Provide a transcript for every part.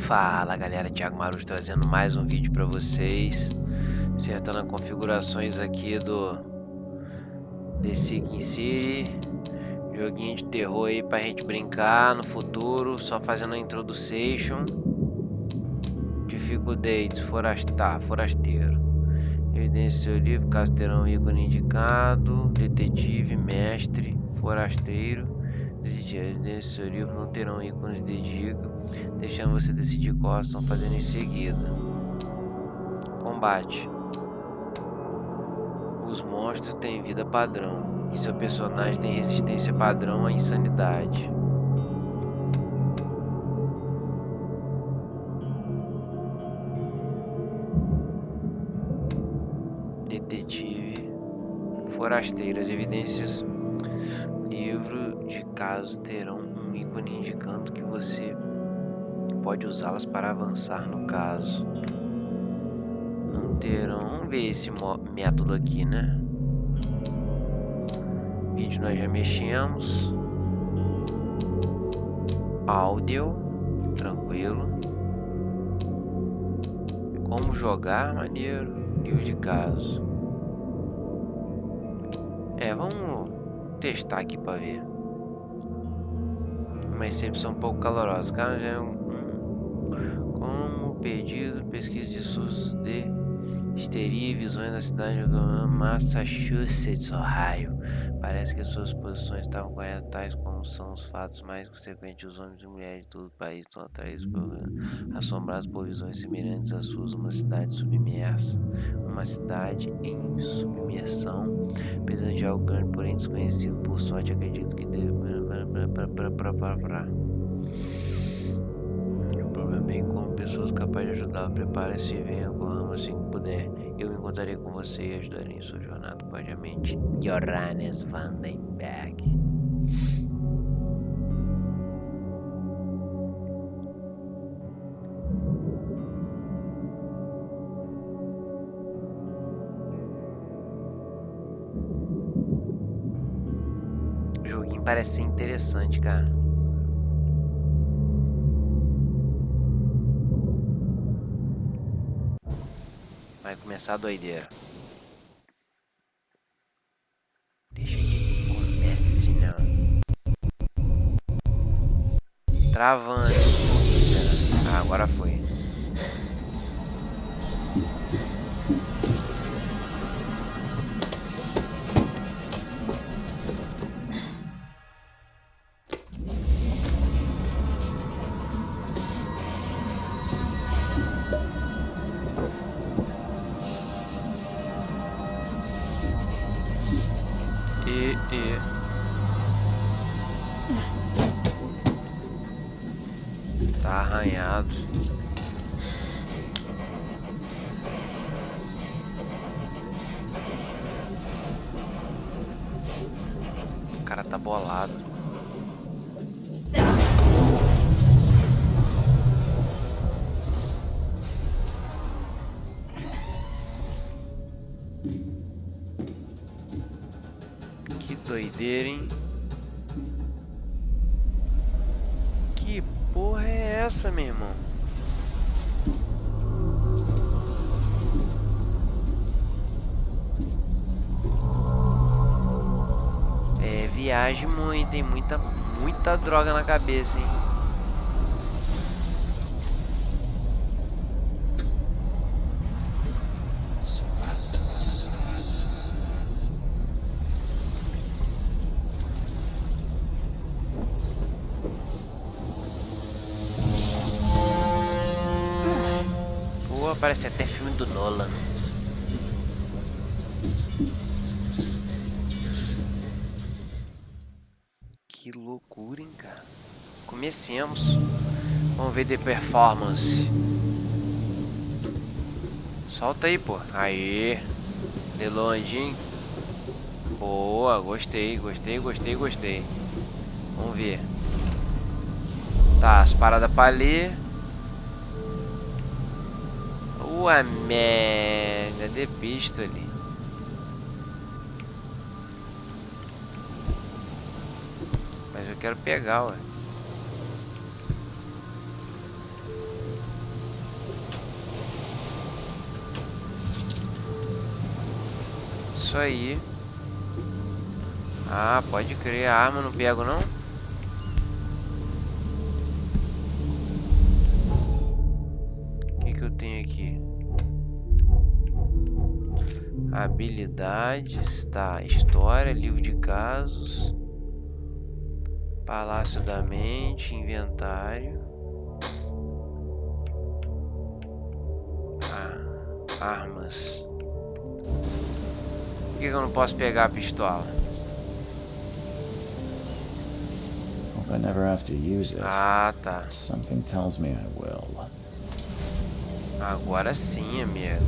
Fala galera, Thiago Marujo trazendo mais um vídeo pra vocês, acertando as configurações aqui do The Siking City, joguinho de terror aí pra gente brincar no futuro, só fazendo a introduction. Dificuldades, forasteiro. Evidência do seu livro, caso terá um ícone indicado, detetive, mestre, forasteiro. Nesse seu livro não terão ícones de dica, deixando você decidir qual ação fazendo em seguida. Combate. Os monstros têm vida padrão e seu personagem tem resistência padrão à insanidade. Detetive. Forasteiro. As evidências livro de casos terão um ícone indicando que você pode usá-las para avançar no caso. Não terão. Vamos ver esse método aqui, né? Vídeo nós já mexemos. Áudio, tranquilo. Como jogar, maneiro. Livro de caso. Vamos testar aqui para ver. Uma recepção um pouco calorosa. Cara, já é como pedido, pesquisa de SUS de histeria e visões da cidade de Massachusetts, Ohio. Parece que suas posições estavam corretas, tais como são os fatos mais consequentes. Os homens e mulheres de todo o país estão atraídos assombrados por visões semelhantes às suas. Uma cidade submersa. Uma cidade em submersão. Precisando de algo grande, porém desconhecido. Por sorte, acredito que deve. O problema é como pessoas capazes de ajudá-lo. Prepare-se e venha, corramos assim que puder. Eu me encontrarei com você e ajudarei em sua jornada. Cordialmente, Johannes Vandenberg. O joguinho parece ser interessante, cara. Vai começar a doideira. Deixa que comece, não. Travando. Ah, agora foi. Tá arranhado. O cara tá bolado. Que doideira, hein? Que porra é essa, meu irmão? Viaje muito, tem muita droga na cabeça, hein? Pô, parece até filme do Nolan. Que loucura, hein, cara. Comecemos. Vamos ver de performance. Solta aí, pô. Aê. De longe. Boa, gostei. Vamos ver. Tá, as paradas pra ler. Ua merda, de pista ali. Mas eu quero pegar, ué. isso aí. Ah, pode crer. A arma eu não pego, não? O que que eu tenho aqui? Habilidades, tá. História, livro de casos. Palácio da mente, inventário. Ah, armas. Por que eu não posso pegar a pistola? Hope I never have to use it. Ah, tá. But something tells me I will. Agora sim, amigo.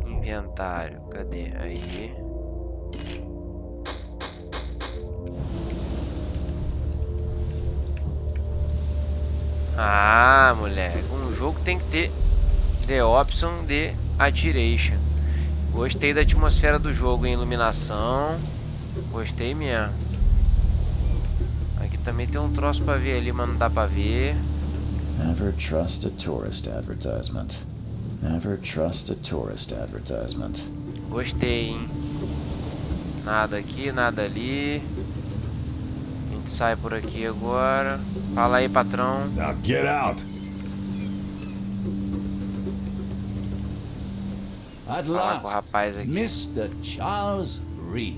Inventário, cadê? Aí. Ah, moleque. Um jogo tem que ter the option de atiration. Gostei da atmosfera do jogo, em iluminação. Gostei mesmo. Aqui também tem um troço pra ver ali, mas não dá pra ver. Never trust a tourist advertisement. Never trust a tourist advertisement. Gostei, hein? Nada aqui, nada ali. A gente sai por aqui agora. Fala aí, patrão. Now get out. At Falar com o last, rapaz aqui. Mr. Charles Reed.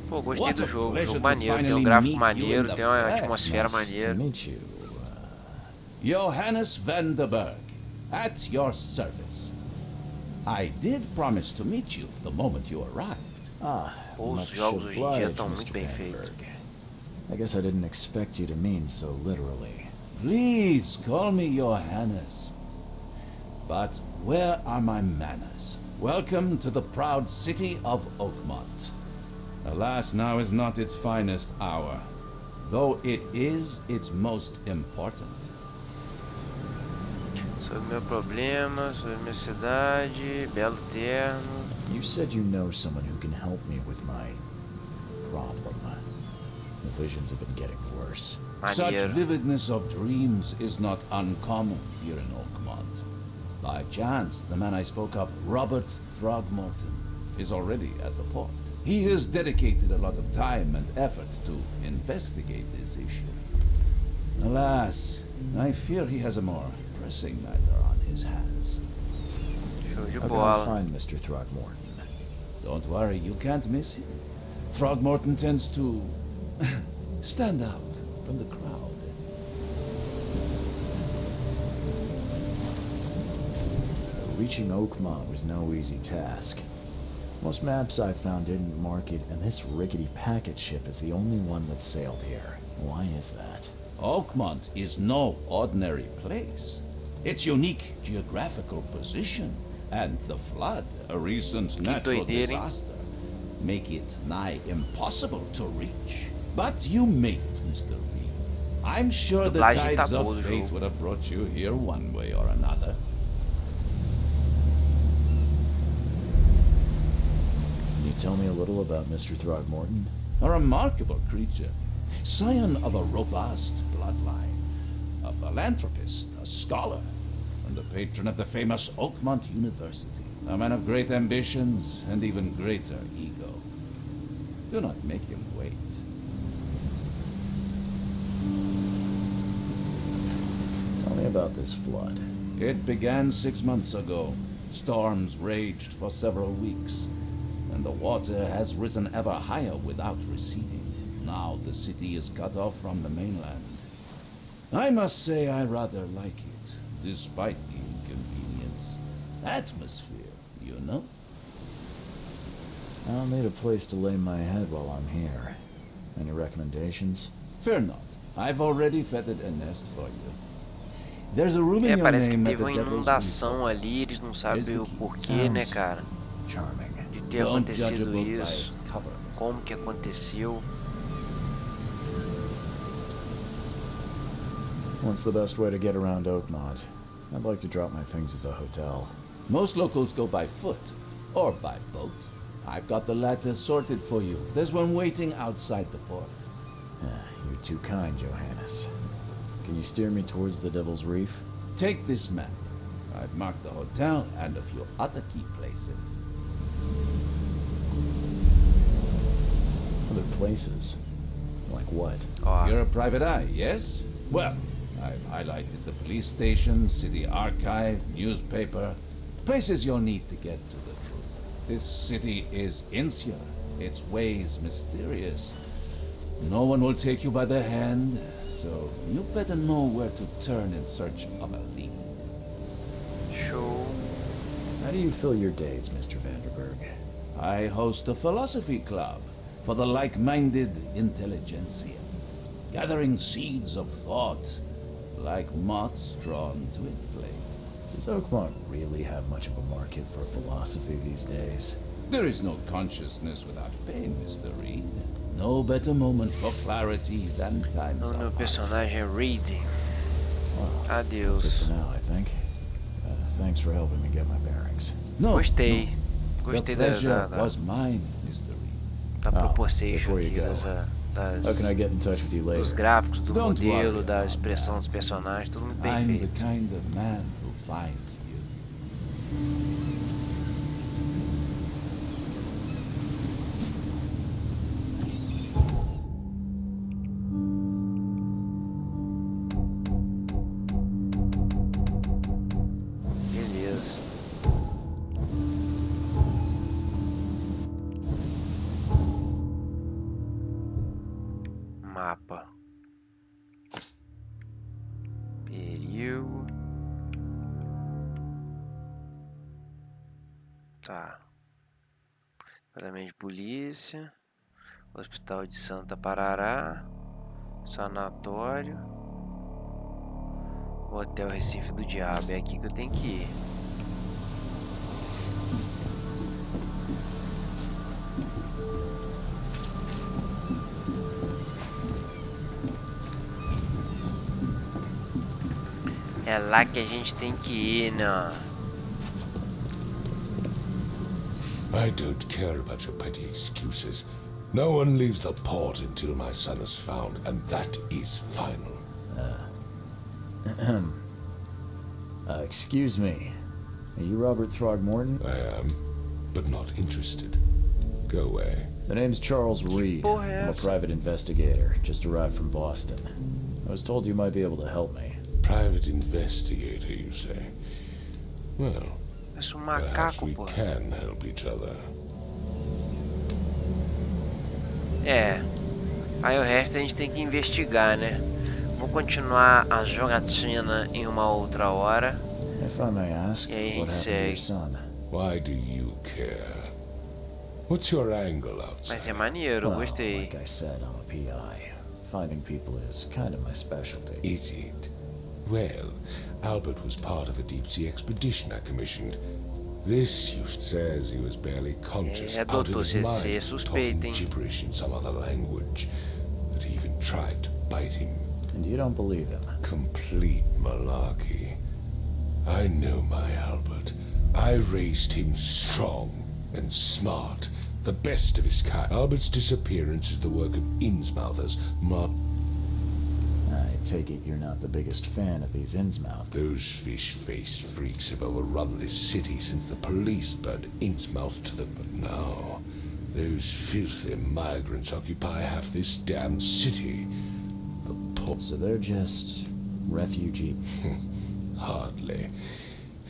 Pô, gostei What do a jogo. pleasure Jogo to maneiro, tem um finally gráfico meet you in maneiro, the tem uma flesh. atmosfera Nice to maneira. meet you. Johannes van der Berg, at your service. I did promise to meet you the moment you arrived. Pô, os Much jogos hoje em dia obliged, estão muito Mr. bem Vandenberg. feitos. I guess I didn't expect you to mean so literally. Please call me Johannes. But where are my manners? Welcome to the proud city of Oakmont. Alas, now is not its finest hour, though it is its most important. Sobre meu problema, sobre minha cidade, belo terno. You said you know someone who can help me with my problem. The visions have been getting worse. Such Maneiro. vividness of dreams is not uncommon here in Oakmont. By chance, the man I spoke of, Robert Throgmorton, is already at the port. He has dedicated a lot of time and effort to investigate this issue. Alas, I fear he has a more pressing matter on his hands. Show de How can I bola. find Mr. Throgmorton? Don't worry, you can't miss him. Throgmorton tends to stand out from the crowd. Reaching Oakmont was no easy task. Most maps I found didn't mark it, and this rickety packet ship is the only one that sailed here. Why is that? Oakmont is no ordinary place. Its unique geographical position and the flood, a recent natural doideira, hein? disaster, make it nigh impossible to reach. But you made it, Mr. Reed. I'm sure the Dublagem tá tides boa of do fate jogo. would have brought you here one way or another. Can you tell me a little about Mr. Throgmorton? A remarkable creature, scion of a robust bloodline, a philanthropist, a scholar, and a patron of the famous Oakmont University. A man of great ambitions and even greater ego. Do not make him wait. Tell me about this flood. It began 6 months ago. Storms raged for several weeks, and the water has risen ever higher without receding. Now the city is cut off from the mainland. I must say I rather like it, despite the inconvenience. Atmosphere, you know? I'll need a place to lay my head while I'm here. Any recommendations? Fear not. I've already feathered a nest for you. There's a room in É, your parece que name at teve the uma Devil's inundação Roof. ali, eles não sabem Here's the o key. porquê, né, cara? Charming. De ter Don't judge a acontecido book by isso, its cover, Mr. como que aconteceu. What's the best way to get around Oakmont? I'd like to drop my things at the hotel. Most locals go by foot or by boat. I've got the latter sorted for you. There's one waiting outside the port. You're too kind, Johannes. Can you steer me towards the Devil's Reef? Take this map. I've marked the hotel and a few other key places. Other places? Like what? Ó, You're a private eye, yes? Well, I've highlighted the police station, city archive, newspaper, places you'll need to get to the truth. This city is insular, its ways mysterious. No one will take you by the hand, so you better know where to turn in search of a lead. show. How do you fill your days, Mr. Vanderberg? I host a philosophy club for the like-minded intelligentsia, gathering seeds of thought like moths drawn to a flame. Does Oakmont really have much of a market for philosophy these days? There is no consciousness without pain, Mr. Reed. No better moment for clarity than times O of meu hardship. personagem é Reed. Well, that's it Adeus. for now, I think. Thanks for helping me get my bearings. No, Gostei. no. Gostei The da, pleasure da, da, was mine, Mr. Reed. da proporção before you aqui, go, das, How can I get in touch with you dos later? gráficos, do Don't modelo, worry da about expressão that. dos personagens, tudo muito bem I'm the feito. kind of man who finds you. Beleza. Mapa. Período. Tá. Departamento de polícia. Hospital de Santa Parará. Sanatório. Hotel Recife do Diabo. É aqui que eu tenho que ir. É lá que a gente tem que ir, né? I don't care about your petty excuses. No one leaves the port until my son is found, and that is final. Excuse me. Are you Robert Throgmorton? I am, but not interested. Go away. The name's Charles Reed. porra é I'm a essa? private investigator, just arrived from Boston. I was told you might be able to help me. Private investigator, you say? Well, Parece um perhaps macaco, we pô. can help each other. É. Aí o resto a gente tem que investigar, né? Vou continuar a jogatina em uma outra hora. If I may ask, E aí a what gente happened to your segue. son? Why do you care? What's your angle outside? Mas é maneiro, eu Well, gostei. like I said, I'm a PI. Finding people is kind of my specialty. Is it? Well, Albert was part of a deep-sea expedition I commissioned. This youth says he was barely conscious, É, out doutor, of his você é mind, suspeito, talking hein? gibberish in some other language, that he even tried to bite him. And you don't believe him? Complete malarkey. I know my Albert. I raised him strong and smart, the best of his kind. Albert's disappearance is the work of Innsmouthers, I take it you're not the biggest fan of these Innsmouth. Those fish-faced freaks have overrun this city since the police burned Innsmouth to the... But now, those filthy migrants occupy half this damn city. The poor... So they're just refugee. Hardly.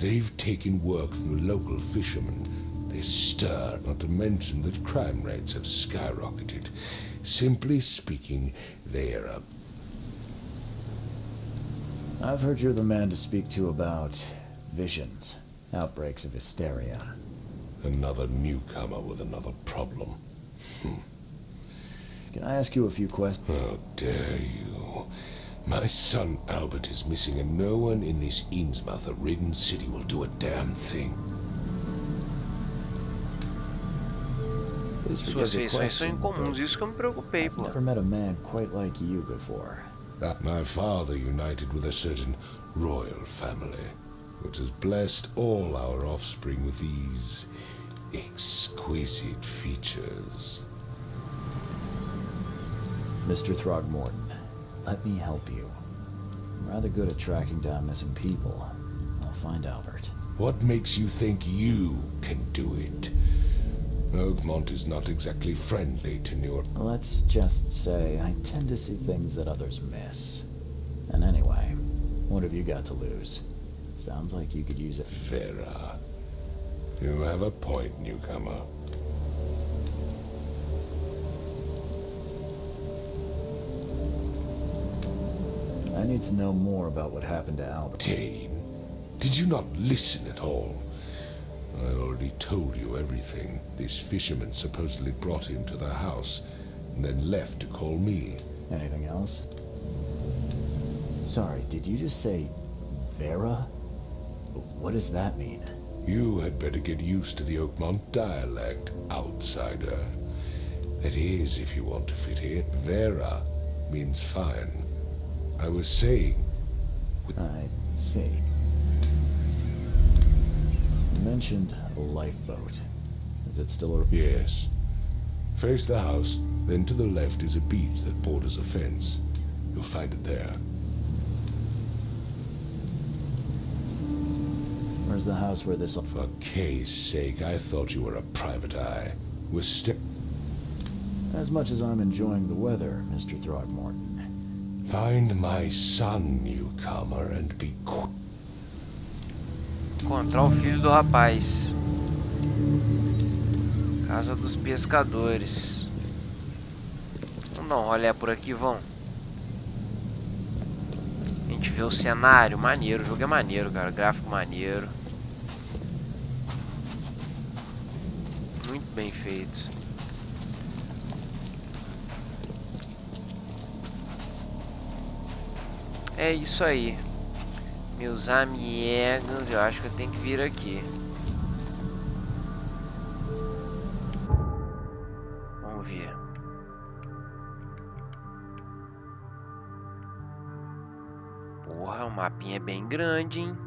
They've taken work from the local fishermen. They stir, not to mention that crime rates have skyrocketed. Simply speaking, they are a... I've heard you're the man to speak to about visions, outbreaks of hysteria. another newcomer with another problem. Can I ask you a few questions? How dare you? My son Albert is missing, and no one in this Innsmouth-ridden city will do a damn thing. Please Suas forgive the feições são question, incomuns, but isso que eu me preocupei, I've pô. never met a man quite like you before. That my father united with a certain royal family, which has blessed all our offspring with these exquisite features. Mr. Throgmorton, let me help you. I'm rather good at tracking down missing people. I'll find Albert. What makes you think you can do it? Oakmont is not exactly friendly to New York. Let's just say I tend to see things that others miss. And anyway, what have you got to lose? Sounds like you could use it. Vera. You have a point, newcomer. I need to know more about what happened to Albert. Dane, did you not listen at all? I already told you everything. This fisherman supposedly brought him to the house, and then left to call me. Anything else? Sorry, did you just say Vera? What does that mean? You had better get used to the Oakmont dialect, outsider. That is, if you want to fit in. Vera means fine. I was saying... I see. You mentioned a lifeboat. Is it still a... Yes. Face the house, then to the left is a beach that borders a fence. You'll find it there. Where's the house where this... For Kay's sake, I thought you were a private eye. We're As much as I'm enjoying the weather, Mr. Throgmorton. Find my son, newcomer, and be quick. Encontrar o filho do rapaz. Casa dos pescadores. Vamos dar um rolê por aqui, vão. A gente vê o cenário, maneiro. O jogo é maneiro, cara. Gráfico maneiro. Muito bem feito. É isso aí. Meus amigos, eu acho que eu tenho que vir aqui. Vamos ver. Porra, o mapinha é bem grande, hein?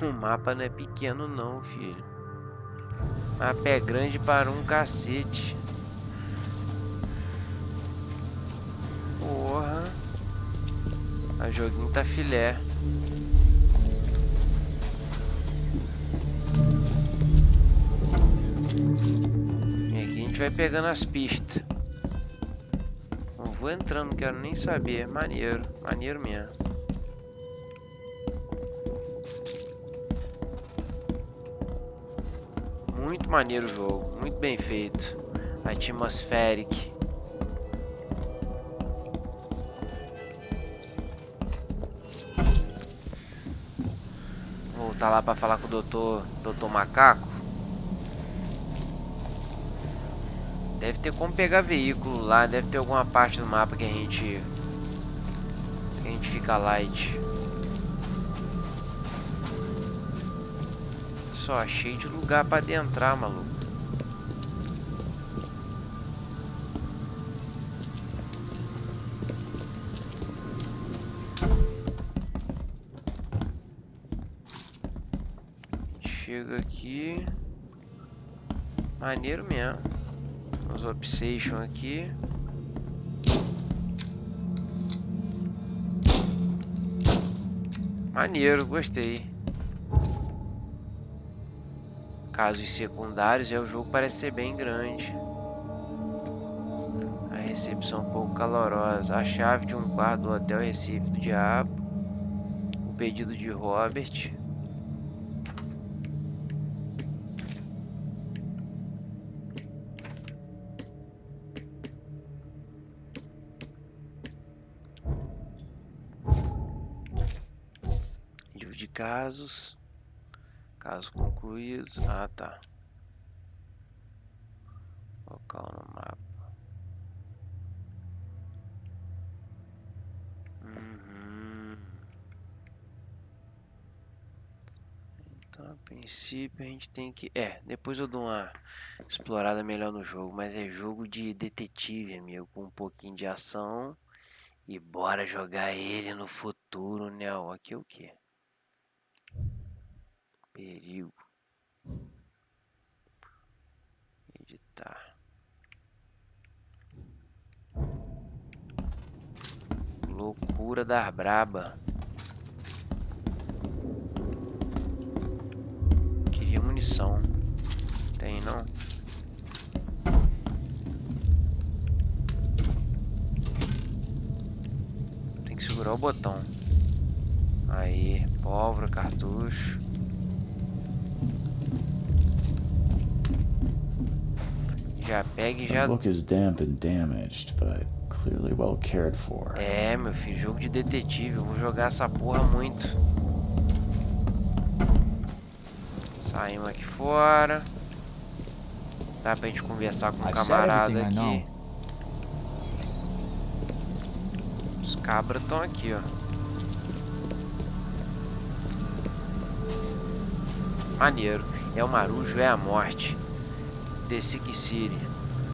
O mapa não é pequeno não, filho. O mapa é grande para um cacete. Porra. O joguinho tá filé. E aqui a gente vai pegando as pistas. Não vou entrando, não quero nem saber. Maneiro, maneiro mesmo. Muito maneiro o jogo, muito bem feito. Atmospheric. Vou voltar lá pra falar com o doutor Macaco. Deve ter como pegar veículo lá, deve ter alguma parte do mapa que a gente fica light. Só cheio de lugar pra adentrar, maluco. Chega aqui. Maneiro mesmo. Os obsession aqui. Maneiro, gostei. Casos secundários, o jogo parece ser bem grande. A recepção um pouco calorosa. A chave de um quarto do Hotel Recife do Diabo. O pedido de Robert. Livro de casos. Casos concluídos. Ah, tá. Local no mapa. Então, a princípio, a gente tem que... depois eu dou uma explorada melhor no jogo. Mas é jogo de detetive, amigo. Com um pouquinho de ação. E bora jogar ele no futuro, né? Aqui é o quê? Perigo. Editar. Cura da braba. Queria munição. Tem não? Tem que segurar o botão. Aí, pólvora, cartucho. Já pega e The já... book is damp and damaged, but clearly well cared for. É, meu filho, jogo de detetive. Eu vou jogar essa porra muito. Saímos aqui fora. Dá pra gente conversar com um camarada aqui. Os cabras estão aqui, ó. Maneiro. É o Marujo, é a morte. The Siking City.